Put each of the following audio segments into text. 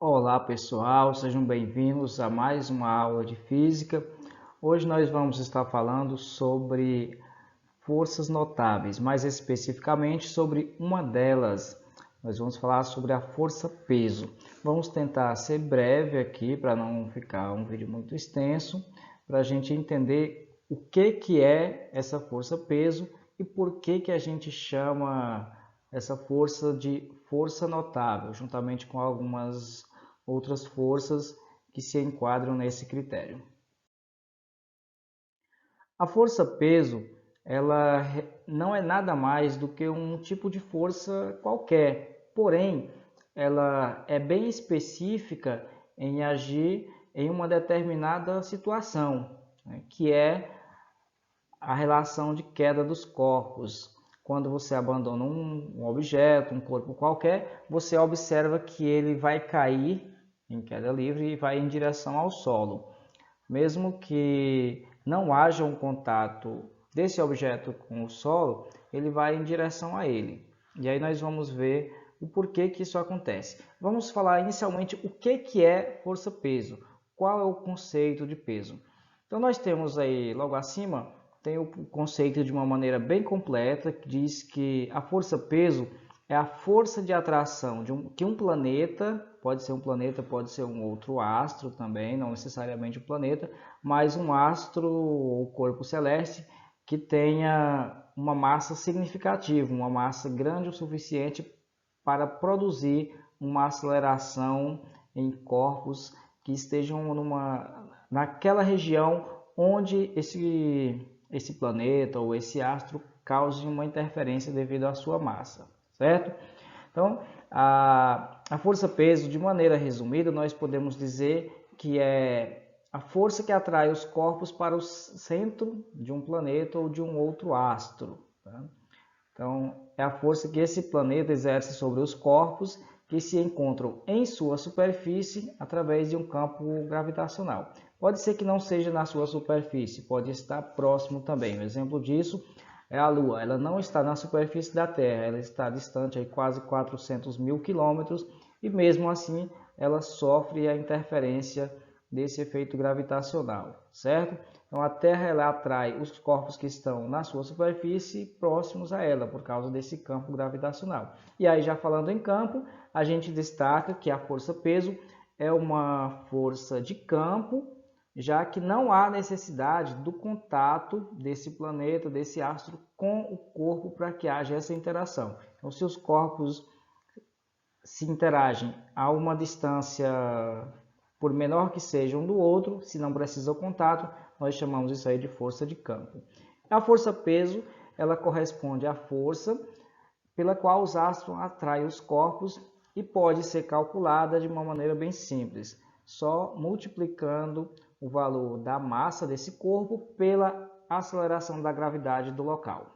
Olá pessoal, sejam bem-vindos a mais uma aula de física. Hoje nós vamos estar falando sobre forças notáveis, mais especificamente sobre uma delas. Nós vamos falar sobre a força peso. Vamos tentar ser breve aqui para não ficar um vídeo muito extenso, para a gente entender o que é essa força peso e por que a gente chama essa força de força notável, juntamente com algumas outras forças que se enquadram nesse critério. A força-peso, ela não é nada mais do que um tipo de força qualquer, porém, ela é bem específica em agir em uma determinada situação, né, que é a relação de queda dos corpos. Quando você abandona um objeto, um corpo qualquer, você observa que ele vai cair em queda livre e vai em direção ao solo. Mesmo que não haja um contato desse objeto com o solo, ele vai em direção a ele. E aí nós vamos ver o porquê que isso acontece. Vamos falar inicialmente o que é força-peso, qual é o conceito de peso. Então nós temos aí logo acima, tem o conceito de uma maneira bem completa, que diz que a força-peso é a força de atração que um planeta, pode ser um planeta, pode ser um outro astro também, não necessariamente um planeta, mas um astro ou corpo celeste que tenha uma massa significativa, uma massa grande o suficiente para produzir uma aceleração em corpos que estejam naquela região onde esse planeta ou esse astro cause uma interferência devido à sua massa, certo? Então, a força-peso, de maneira resumida, nós podemos dizer que é a força que atrai os corpos para o centro de um planeta ou de um outro astro. Tá? Então, é a força que esse planeta exerce sobre os corpos que se encontram em sua superfície através de um campo gravitacional. Pode ser que não seja na sua superfície, pode estar próximo também. Um exemplo disso é a Lua. Ela não está na superfície da Terra, ela está distante aí quase 400 mil quilômetros e mesmo assim ela sofre a interferência desse efeito gravitacional, certo? Então a Terra ela atrai os corpos que estão na sua superfície próximos a ela por causa desse campo gravitacional. E aí já falando em campo, a gente destaca que a força-peso é uma força de campo, já que não há necessidade do contato desse planeta, desse astro com o corpo para que haja essa interação. Então, se os corpos se interagem a uma distância, por menor que seja um do outro, se não precisa o contato, nós chamamos isso aí de força de campo. A força-peso, ela corresponde à força pela qual os astros atraem os corpos e pode ser calculada de uma maneira bem simples, só multiplicando o valor da massa desse corpo pela aceleração da gravidade do local.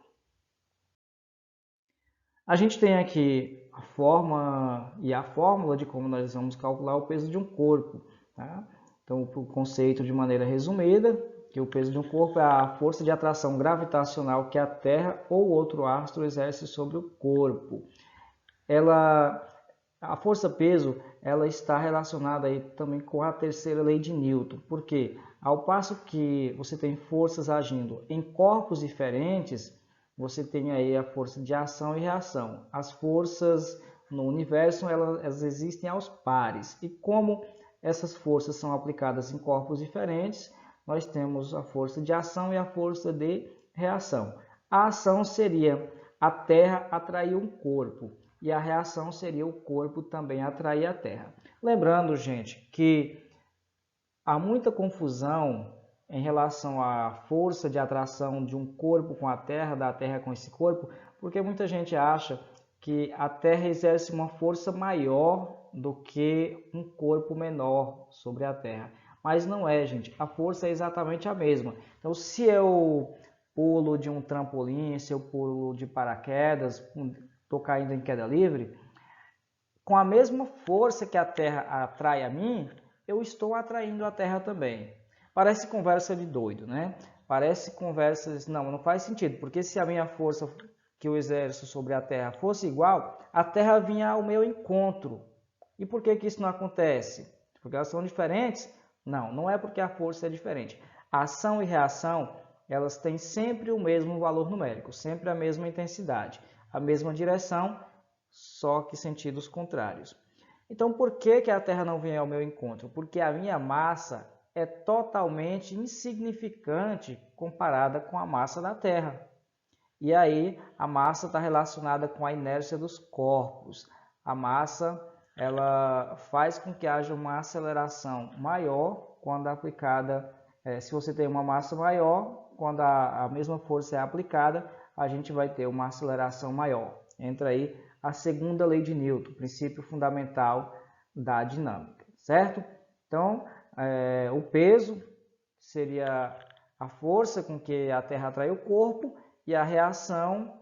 A gente tem aqui a forma e a fórmula de como nós vamos calcular o peso de um corpo. Tá? Então, o conceito de maneira resumida, que o peso de um corpo é a força de atração gravitacional que a Terra ou outro astro exerce sobre o corpo. A força-peso ela está relacionada aí também com a terceira lei de Newton, porque ao passo que você tem forças agindo em corpos diferentes, você tem aí a força de ação e reação. As forças no universo elas existem aos pares e como essas forças são aplicadas em corpos diferentes, nós temos a força de ação e a força de reação. A ação seria a Terra atrair um corpo e a reação seria o corpo também atrair a Terra. Lembrando, gente, que há muita confusão em relação à força de atração de um corpo com a Terra, da Terra com esse corpo, porque muita gente acha que a Terra exerce uma força maior do que um corpo menor sobre a Terra. Mas não é, gente. A força é exatamente a mesma. Então, se eu pulo de um trampolim, se eu pulo de paraquedas, estou caindo em queda livre, com a mesma força que a Terra atrai a mim, eu estou atraindo a Terra também. Parece conversa de doido, né? Parece conversas... Não faz sentido, porque se a minha força que eu exerço sobre a Terra fosse igual, a Terra vinha ao meu encontro. E por que isso não acontece? Porque elas são diferentes? Não, não é porque a força é diferente. A ação e reação, elas têm sempre o mesmo valor numérico, sempre a mesma intensidade, a mesma direção, só que sentidos contrários. Então, por que a Terra não vem ao meu encontro? Porque a minha massa é totalmente insignificante comparada com a massa da Terra. E aí, a massa está relacionada com a inércia dos corpos. A massa, ela faz com que haja uma aceleração maior quando aplicada. Se você tem uma massa maior, quando a mesma força é aplicada, a gente vai ter uma aceleração maior. Entra aí a segunda lei de Newton, princípio fundamental da dinâmica, certo? Então, o peso seria a força com que a Terra atrai o corpo e a reação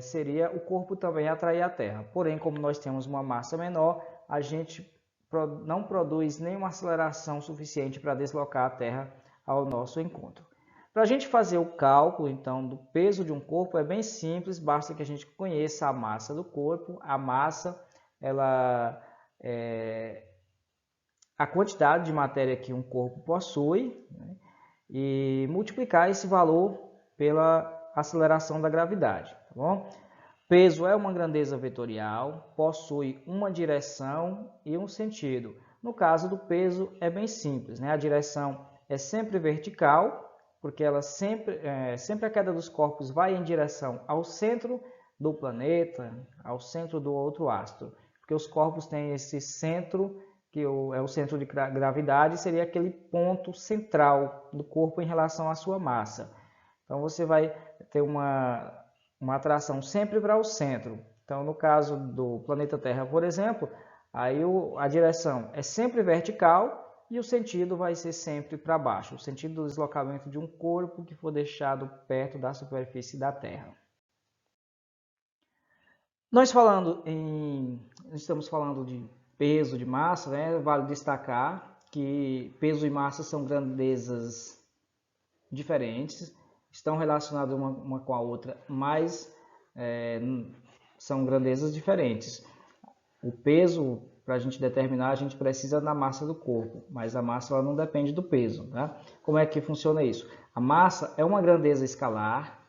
seria o corpo também atrair a Terra. Porém, como nós temos uma massa menor, a gente não produz nenhuma aceleração suficiente para deslocar a Terra ao nosso encontro. Para a gente fazer o cálculo, então, do peso de um corpo é bem simples, basta que a gente conheça a massa do corpo. A massa, ela é a quantidade de matéria que um corpo possui, né, e multiplicar esse valor pela aceleração da gravidade. Tá bom? Peso é uma grandeza vetorial, possui uma direção e um sentido. No caso do peso é bem simples, né? A direção é sempre vertical, porque ela sempre a queda dos corpos vai em direção ao centro do planeta, ao centro do outro astro, porque os corpos têm esse centro que é o centro de gravidade, seria aquele ponto central do corpo em relação à sua massa. Então você vai ter uma atração sempre para o centro. Então, no caso do planeta Terra, por exemplo, aí a direção é sempre vertical e o sentido vai ser sempre para baixo, o sentido do deslocamento de um corpo que for deixado perto da superfície da Terra. Estamos falando de peso, de massa, né? Vale destacar que peso e massa são grandezas diferentes, estão relacionadas uma com a outra, mas são grandezas diferentes. O peso, para a gente determinar, a gente precisa da massa do corpo, mas a massa ela não depende do peso. Tá? Como é que funciona isso? A massa é uma grandeza escalar,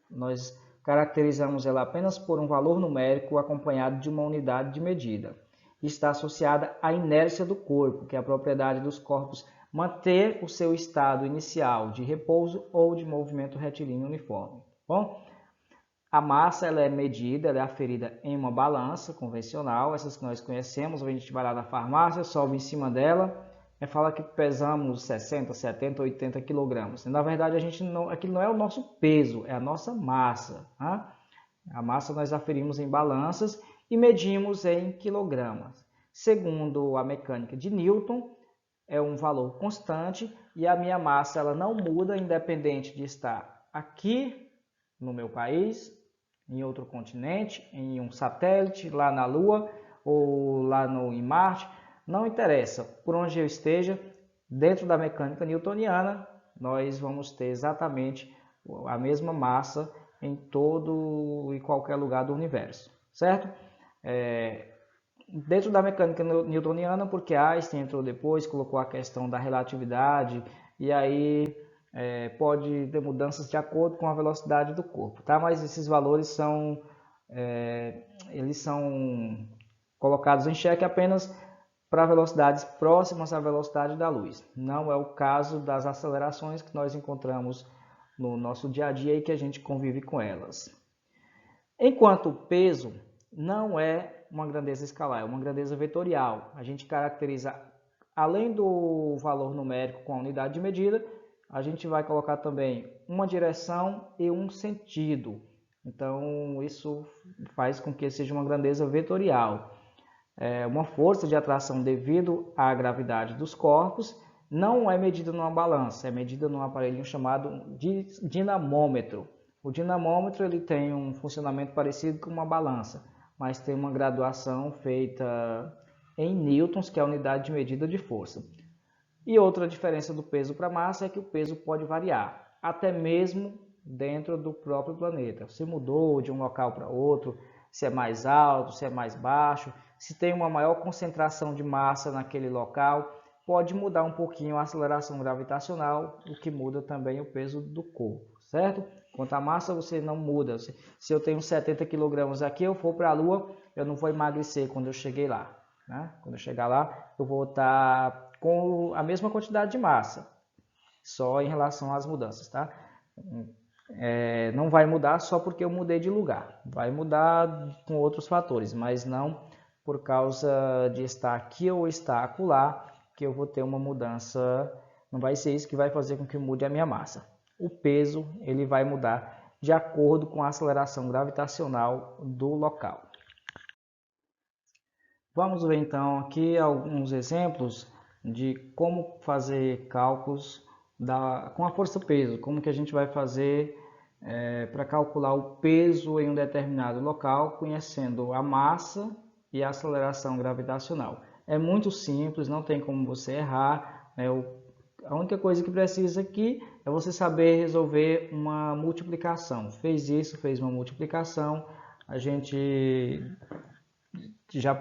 nós caracterizamos ela apenas por um valor numérico acompanhado de uma unidade de medida. Está associada à inércia do corpo, que é a propriedade dos corpos manter o seu estado inicial de repouso ou de movimento retilíneo uniforme. Bom, a massa ela é medida, ela é aferida em uma balança convencional, essas que nós conhecemos, a gente vai lá na farmácia, sobe em cima dela e fala que pesamos 60, 70, 80 quilogramas. Na verdade, aquilo não é o nosso peso, é a nossa massa. Tá? A massa nós aferimos em balanças e medimos em quilogramas. Segundo a mecânica de Newton, é um valor constante e a minha massa ela não muda independente de estar aqui no meu país, em outro continente, em um satélite, lá na Lua ou lá em Marte. Não interessa por onde eu esteja, dentro da mecânica newtoniana, nós vamos ter exatamente a mesma massa em todo e qualquer lugar do universo, certo? Dentro da mecânica newtoniana, porque Einstein entrou depois, colocou a questão da relatividade, e aí pode ter mudanças de acordo com a velocidade do corpo, tá? Mas esses valores eles são colocados em xeque apenas para velocidades próximas à velocidade da luz. Não é o caso das acelerações que nós encontramos no nosso dia a dia e que a gente convive com elas. Enquanto o peso não é uma grandeza escalar, é uma grandeza vetorial. A gente caracteriza, além do valor numérico com a unidade de medida, a gente vai colocar também uma direção e um sentido. Então, isso faz com que seja uma grandeza vetorial. Uma força de atração devido à gravidade dos corpos não é medida numa balança, é medida num aparelhinho chamado dinamômetro. O dinamômetro ele tem um funcionamento parecido com uma balança, mas tem uma graduação feita em newtons, que é a unidade de medida de força. E outra diferença do peso para a massa é que o peso pode variar, até mesmo dentro do próprio planeta. Se mudou de um local para outro, se é mais alto, se é mais baixo, se tem uma maior concentração de massa naquele local, pode mudar um pouquinho a aceleração gravitacional, o que muda também o peso do corpo, certo? Quanto à massa, você não muda. Se eu tenho 70 kg aqui, eu for para a Lua, eu não vou emagrecer quando eu cheguei lá, né? Quando eu chegar lá, eu vou estar com a mesma quantidade de massa, só em relação às mudanças, tá? Não vai mudar só porque eu mudei de lugar, vai mudar com outros fatores, mas não por causa de estar aqui ou estar acolá, que eu vou ter uma mudança, não vai ser isso que vai fazer com que mude a minha massa. O peso, ele vai mudar de acordo com a aceleração gravitacional do local. Vamos ver então aqui alguns exemplos de como fazer cálculos com a força-peso, como que a gente vai fazer para calcular o peso em um determinado local, conhecendo a massa e a aceleração gravitacional. É muito simples, não tem como você errar, né? A única coisa que precisa aqui é você saber resolver uma multiplicação. Fez isso, fez uma multiplicação, a gente já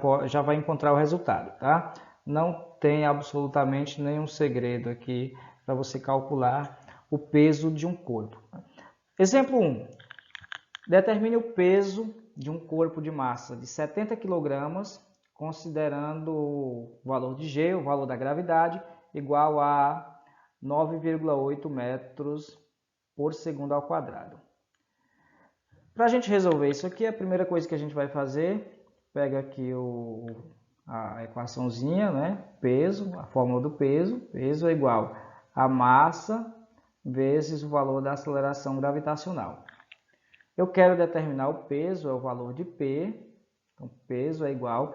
vai encontrar o resultado, tá? Não tem absolutamente nenhum segredo aqui para você calcular o peso de um corpo. Exemplo 1. Determine o peso de um corpo de massa de 70 kg, considerando o valor de G, o valor da gravidade, igual a 9,8 metros por segundo ao quadrado. Para a gente resolver isso aqui, a primeira coisa que a gente vai fazer, pega aqui a equaçãozinha, né? Peso, a fórmula do peso. Peso é igual a massa vezes o valor da aceleração gravitacional. Eu quero determinar o peso, é o valor de P. Então, peso é igual...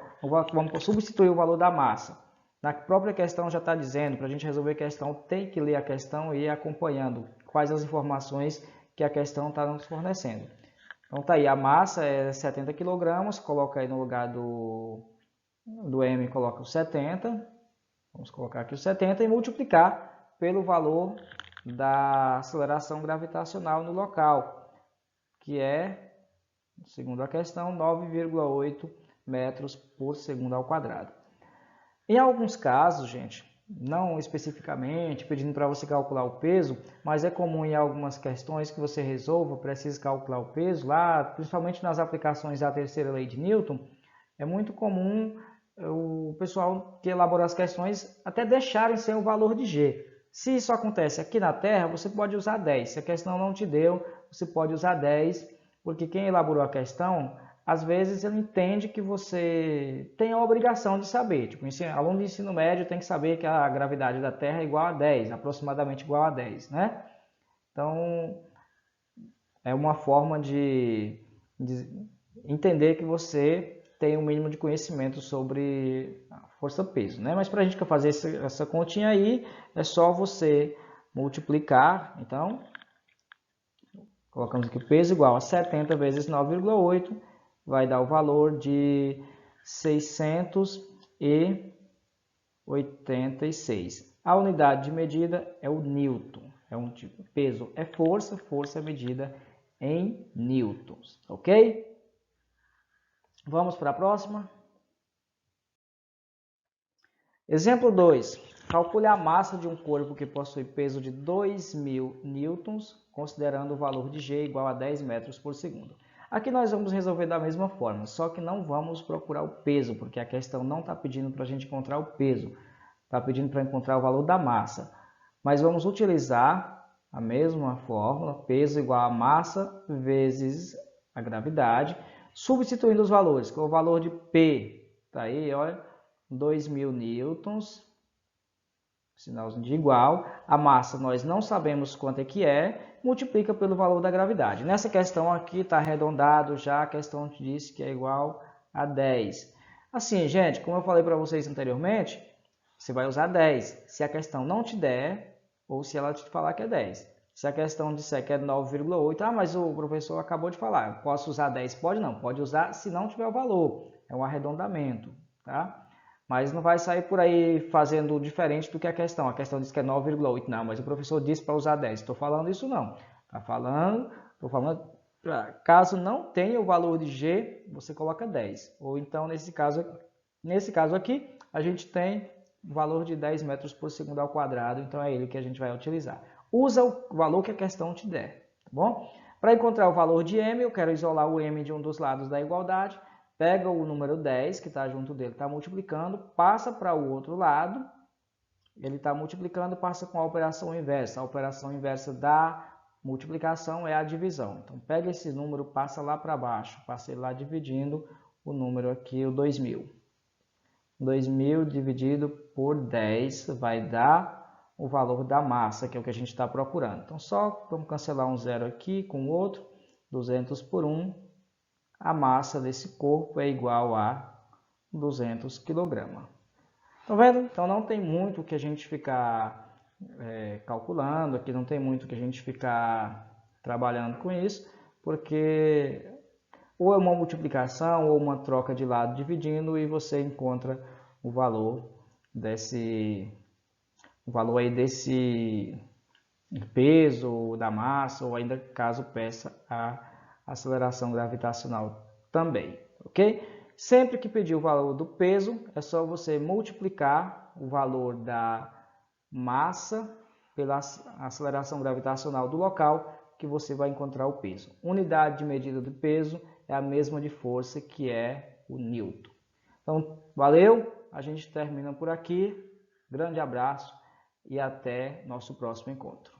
Vamos substituir o valor da massa. Na própria questão já está dizendo, para a gente resolver a questão, tem que ler a questão e ir acompanhando quais as informações que a questão está nos fornecendo. Então tá aí, a massa é 70 kg, coloca aí no lugar do M, coloca o 70, vamos colocar aqui o 70 e multiplicar pelo valor da aceleração gravitacional no local, que é, segundo a questão, 9,8 metros por segundo ao quadrado. Em alguns casos, gente, não especificamente pedindo para você calcular o peso, mas é comum em algumas questões que você resolva, precisa calcular o peso lá, principalmente nas aplicações da terceira lei de Newton, é muito comum o pessoal que elabora as questões até deixarem sem o valor de G. Se isso acontece aqui na Terra, você pode usar 10. Se a questão não te deu, você pode usar 10, porque quem elaborou a questão, às vezes ele entende que você tem a obrigação de saber. Tipo, aluno de ensino médio tem que saber que a gravidade da Terra é igual a 10, aproximadamente igual a 10, né? Então, é uma forma de entender que você tem um mínimo de conhecimento sobre a força-peso, né? Mas para a gente fazer essa continha aí, é só você multiplicar. Então, colocamos aqui peso igual a 70 vezes 9,8, vai dar o valor de 686. A unidade de medida é o Newton. É um tipo, peso é força, força é medida em newtons, ok? Vamos para a próxima. Exemplo 2. Calcule a massa de um corpo que possui peso de 2.000 newtons, considerando o valor de G igual a 10 metros por segundo. Aqui nós vamos resolver da mesma forma, só que não vamos procurar o peso, porque a questão não está pedindo para a gente encontrar o peso, está pedindo para encontrar o valor da massa. Mas vamos utilizar a mesma fórmula, peso igual a massa vezes a gravidade, substituindo os valores, com o valor de P, está aí, olha, 2.000 newtons, sinalzinho de igual, a massa nós não sabemos quanto é que é, multiplica pelo valor da gravidade. Nessa questão aqui está arredondado já, a questão disse que é igual a 10. Assim, gente, como eu falei para vocês anteriormente, você vai usar 10. Se a questão não te der, ou se ela te falar que é 10. Se a questão disser que é 9,8, mas o professor acabou de falar, posso usar 10? Pode não, pode usar se não tiver o valor, é um arredondamento, tá? Mas não vai sair por aí fazendo diferente do que a questão diz que é 9,8, não, mas o professor disse para usar 10. Estou falando isso não. Estou falando, caso não tenha o valor de G, você coloca 10. Ou então, nesse caso, Nesse caso aqui, a gente tem o valor de 10 metros por segundo ao quadrado, então é ele que a gente vai utilizar. Usa o valor que a questão te der, tá bom? Para encontrar o valor de m, eu quero isolar o m de um dos lados da igualdade, pega o número 10, que está junto dele, está multiplicando, passa para o outro lado, ele está multiplicando, passa com a operação inversa. A operação inversa da multiplicação é a divisão. Então, pega esse número, passa lá para baixo, passa ele lá dividindo o número aqui, o 2000. 2000 dividido por 10 vai dar o valor da massa, que é o que a gente está procurando. Então, só vamos cancelar um zero aqui com o outro, 200 por 1. A massa desse corpo é igual a 200 kg. Estão vendo? Então não tem muito que a gente ficar calculando, aqui não tem muito que a gente ficar trabalhando com isso, porque ou é uma multiplicação ou uma troca de lado dividindo e você encontra o valor desse peso da massa, ou ainda caso peça a aceleração gravitacional também, ok? Sempre que pedir o valor do peso, é só você multiplicar o valor da massa pela aceleração gravitacional do local, que você vai encontrar o peso. Unidade de medida do peso é a mesma de força, que é o Newton. Então, valeu, a gente termina por aqui. Grande abraço e até nosso próximo encontro.